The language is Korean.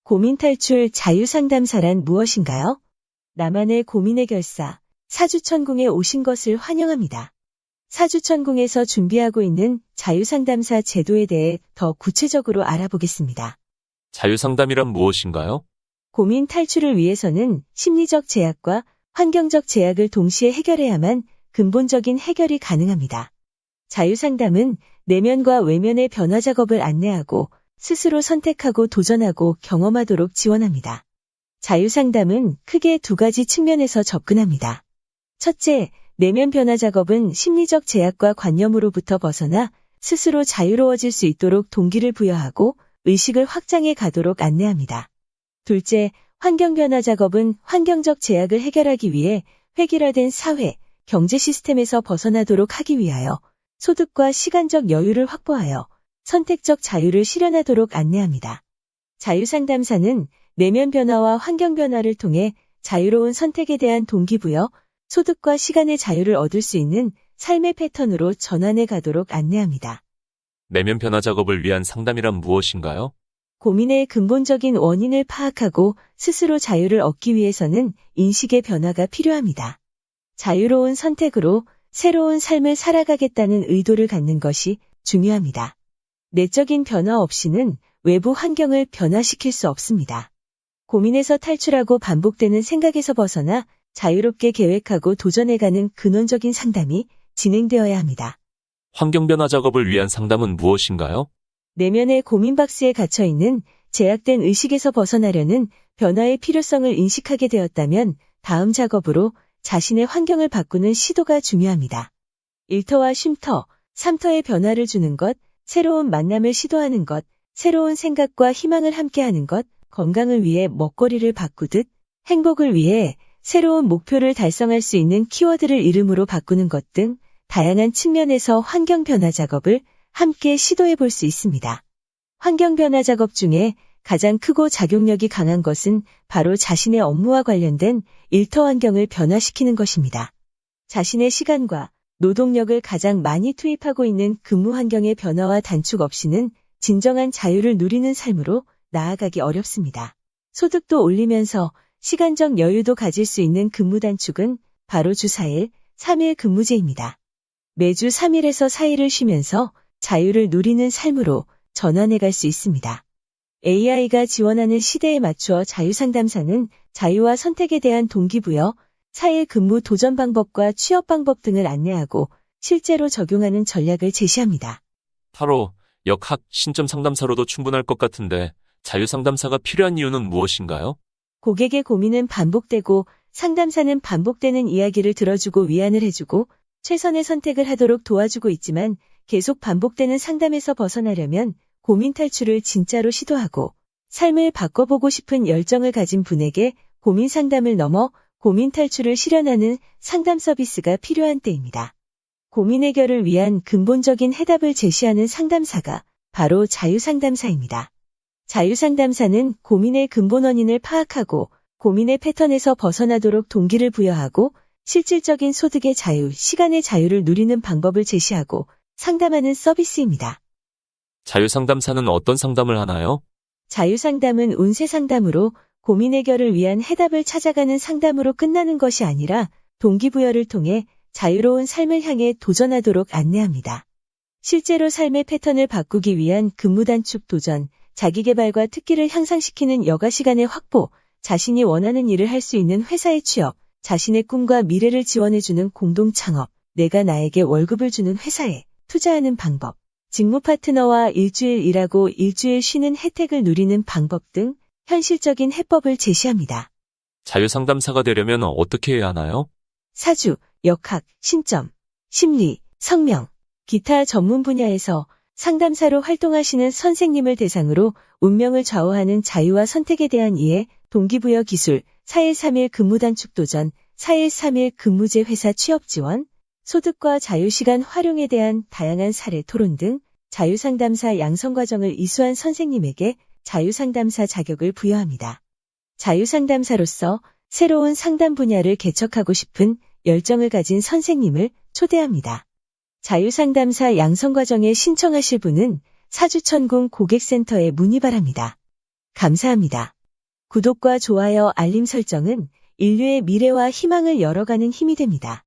고민 탈출 자유상담사란 무엇인가요? 나만의 고민 해결사, 사주천궁에 오신 것을 환영합니다. 사주천궁에서 준비하고 있는 자유상담사 제도에 대해 더 구체적으로 알아보겠습니다. 자유상담이란 무엇인가요? 고민 탈출을 위해서는 심리적 제약과 환경적 제약을 동시에 해결해야만 근본적인 해결이 가능합니다. 자유상담은 내면과 외면의 변화 작업을 안내하고 스스로 선택하고 도전하고 경험하도록 지원합니다. 자유상담은 크게 두 가지 측면에서 접근합니다. 첫째, 내면 변화 작업은 심리적 제약과 관념으로부터 벗어나 스스로 자유로워질 수 있도록 동기를 부여하고 의식을 확장해 가도록 안내합니다. 둘째, 환경 변화 작업은 환경적 제약을 해결하기 위해 획일화된 사회, 경제 시스템에서 벗어나도록 하기 위하여 소득과 시간적 여유를 확보하여 선택적 자유를 실현하도록 안내합니다. 자유상담사는 내면 변화와 환경 변화를 통해 자유로운 선택에 대한 동기부여, 소득과 시간의 자유를 얻을 수 있는 삶의 패턴으로 전환해 가도록 안내합니다. 내면 변화 작업을 위한 상담이란 무엇인가요? 고민의 근본적인 원인을 파악하고 스스로 자유를 얻기 위해서는 인식의 변화가 필요합니다. 자유로운 선택으로 새로운 삶을 살아가겠다는 의도를 갖는 것이 중요합니다. 내적인 변화 없이는 외부 환경을 변화시킬 수 없습니다. 고민에서 탈출하고 반복되는 생각에서 벗어나 자유롭게 계획하고 도전해가는 근원적인 상담이 진행되어야 합니다. 환경 변화 작업을 위한 상담은 무엇인가요? 내면의 고민 박스에 갇혀있는 제약된 의식에서 벗어나려는 변화의 필요성을 인식하게 되었다면 다음 작업으로 자신의 환경을 바꾸는 시도가 중요합니다. 1터와 쉼터, 3터의 변화를 주는 것, 새로운 만남을 시도하는 것, 새로운 생각과 희망을 함께하는 것, 건강을 위해 먹거리를 바꾸듯 행복을 위해 새로운 목표를 달성할 수 있는 키워드를 이름으로 바꾸는 것 등 다양한 측면에서 환경 변화 작업을 함께 시도해 볼 수 있습니다. 환경 변화 작업 중에 가장 크고 작용력이 강한 것은 바로 자신의 업무와 관련된 일터 환경을 변화시키는 것입니다. 자신의 시간과 노동력을 가장 많이 투입하고 있는 근무 환경의 변화와 단축 없이는 진정한 자유를 누리는 삶으로 나아가기 어렵습니다. 소득도 올리면서 시간적 여유도 가질 수 있는 근무 단축은 바로 주 4일, 3일 근무제입니다. 매주 3일에서 4일을 쉬면서 자유를 누리는 삶으로 전환해 갈 수 있습니다. AI가 지원하는 시대에 맞추어 자유상담사는 자유와 선택에 대한 동기부여, 4일 근무 도전 방법과 취업 방법 등을 안내하고 실제로 적용하는 전략을 제시합니다. 타로, 역학, 신점 상담사로도 충분할 것 같은데 자유상담사가 필요한 이유는 무엇인가요? 고객의 고민은 반복되고 상담사는 반복되는 이야기를 들어주고 위안을 해주고 최선의 선택을 하도록 도와주고 있지만 계속 반복되는 상담에서 벗어나려면 고민 탈출을 진짜로 시도하고 삶을 바꿔보고 싶은 열정을 가진 분에게 고민 상담을 넘어 고민 탈출을 실현하는 상담 서비스가 필요한 때입니다. 고민 해결을 위한 근본적인 해답을 제시하는 상담사가 바로 자유상담사입니다. 자유상담사는 고민의 근본 원인을 파악하고 고민의 패턴에서 벗어나도록 동기를 부여하고 실질적인 소득의 자유, 시간의 자유를 누리는 방법을 제시하고 상담하는 서비스입니다. 자유상담사는 어떤 상담을 하나요? 자유상담은 운세 상담으로 고민 해결을 위한 해답을 찾아가는 상담으로 끝나는 것이 아니라 동기부여를 통해 자유로운 삶을 향해 도전하도록 안내합니다. 실제로 삶의 패턴을 바꾸기 위한 근무 단축 도전, 자기개발과 특기를 향상시키는 여가 시간의 확보, 자신이 원하는 일을 할 수 있는 회사의 취업, 자신의 꿈과 미래를 지원해주는 공동 창업, 내가 나에게 월급을 주는 회사에 투자하는 방법, 직무 파트너와 일주일 일하고 일주일 쉬는 혜택을 누리는 방법 등 현실적인 해법을 제시합니다. 자유상담사가 되려면 어떻게 해야 하나요? 사주, 역학, 신점, 심리, 성명, 기타 전문 분야에서 상담사로 활동하시는 선생님을 대상으로 운명을 좌우하는 자유와 선택에 대한 이해, 동기부여 기술, 4일 3일 근무 단축 도전, 4일 3일 근무제 회사 취업 지원, 소득과 자유시간 활용에 대한 다양한 사례 토론 등 자유상담사 양성 과정을 이수한 선생님에게 자유상담사 자격을 부여합니다. 자유상담사로서 새로운 상담 분야를 개척하고 싶은 열정을 가진 선생님을 초대합니다. 자유상담사 양성 과정에 신청하실 분은 사주천궁 고객센터에 문의 바랍니다. 감사합니다. 구독과 좋아요, 알림 설정은 인류의 미래와 희망을 열어가는 힘이 됩니다.